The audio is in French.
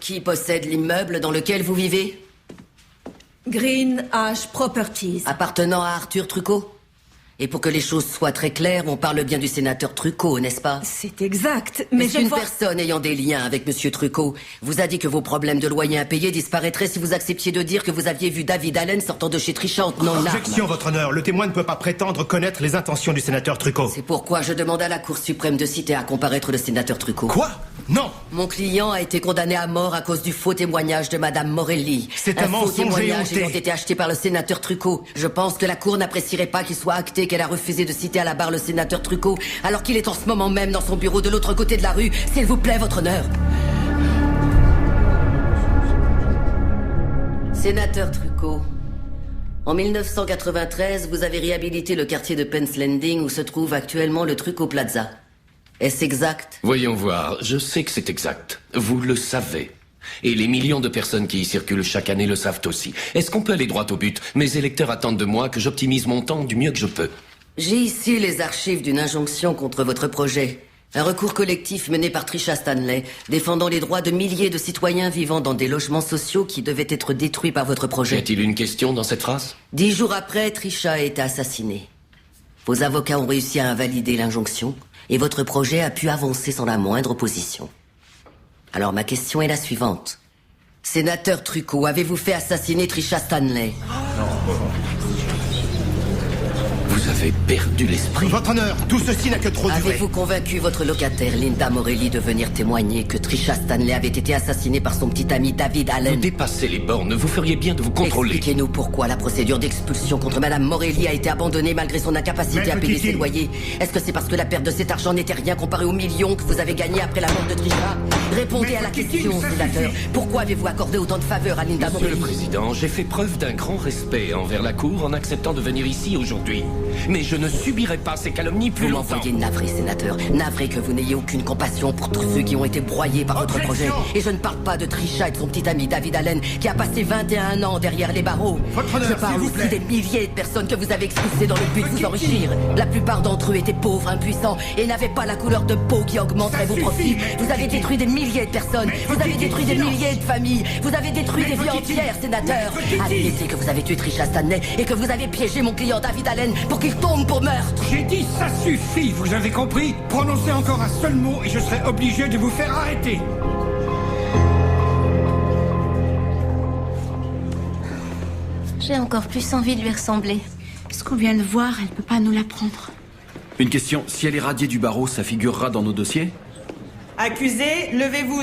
Qui possède l'immeuble dans lequel vous vivez? Green Ash Properties. Appartenant à Arthur Trucco? Et pour que les choses soient très claires, on parle bien du sénateur Trucco, n'est-ce pas? C'est exact, mais Est-ce qu'une personne ayant des liens avec Monsieur Trucco vous a dit que vos problèmes de loyer impayés disparaîtraient si vous acceptiez de dire que vous aviez vu David Allen sortant de chez Trisha en tenant une arme? Objection, votre honneur. Le témoin ne peut pas prétendre connaître les intentions du sénateur Trucco. C'est pourquoi je demande à la Cour suprême de citer à comparaître le sénateur Trucco. Quoi? Non! Mon client a été condamné à mort à cause du faux témoignage de Madame Morelli. C'est un faux mensonge témoignage éhonté. ayant été acheté par le sénateur Trucco. Je pense que la Cour n'apprécierait pas qu'il soit acté qu'elle a refusé de citer à la barre le sénateur Trucco, alors qu'il est en ce moment même dans son bureau de l'autre côté de la rue. S'il vous plaît, votre honneur. Sénateur Trucco, en 1993, vous avez réhabilité le quartier de Penn's Landing où se trouve actuellement le Trucco Plaza. Est-ce exact? Voyons voir, je sais que c'est exact. Vous le savez. Et les millions de personnes qui y circulent chaque année le savent aussi. Est-ce qu'on peut aller droit au but? Mes électeurs attendent de moi que j'optimise mon temps du mieux que je peux. J'ai ici les archives d'une injonction contre votre projet. Un recours collectif mené par Trisha Stanley, défendant les droits de milliers de citoyens vivant dans des logements sociaux qui devaient être détruits par votre Y projet. a-t-il une question dans cette phrase? 10 jours après, Trisha a été assassinée. Vos avocats ont réussi à invalider l'injonction et votre projet a pu avancer sans la moindre opposition. Alors ma question est la suivante. Sénateur Trucco, avez-vous fait assassiner Trisha Stanley? Vous avez perdu l'esprit. Votre honneur, tout ceci n'a que trop duré. Avez-vous convaincu votre locataire, Linda Morelli, de venir témoigner que Trisha Stanley avait été assassinée par son petit ami David Vous Allen? dépassez les bornes, vous feriez bien de vous contrôler. Expliquez-nous pourquoi la procédure d'expulsion contre Madame Morelli a été abandonnée malgré son incapacité Mais à payer Kitty- ses loyers. Est-ce que c'est parce que la perte de cet argent n'était rien comparé aux millions que vous avez gagnés après la mort de Trisha? Répondez Mais à la Kitty, question, ça sénateur. suffit. Pourquoi avez-vous accordé autant de faveurs à Linda Monsieur le Morelli? Président, j'ai fait preuve d'un grand respect envers la Cour en acceptant de venir ici aujourd'hui. Mais je ne subirai pas ces calomnies plus Vous longtemps. m'envoyez navré, sénateur. Navré que vous n'ayez aucune compassion pour tous ceux qui ont été broyés par votre projet. Objection. Et je ne parle pas de Trisha et de son petit ami David Allen, qui a passé 21 ans derrière les barreaux. Votre honneur, je parle s'il vous aussi plaît. des milliers de personnes que vous avez expulsées dans le but de vous enrichir. La plupart d'entre eux étaient pauvres, impuissants, et n'avaient pas la couleur de peau qui augmenterait Ça vos profits. suffit, mais Vous avez Kitty. détruit des milliers de personnes. Vous avez détruit des milliers de familles. Vous avez détruit des vies Kitty. entières, sénateur. Mais Kitty. Admettez que vous avez tué Trisha Stanley et que vous avez piégé mon client David Allen pour qu'il tombe pour meurtre. J'ai dit ça suffit, vous avez compris? Prononcez encore un seul mot et je serai obligé de vous faire arrêter. J'ai encore plus envie de lui ressembler. Ce qu'on vient de voir, elle peut pas nous l'apprendre. Une question, si elle est radiée du barreau, ça figurera dans nos dossiers? Accusé, levez-vous.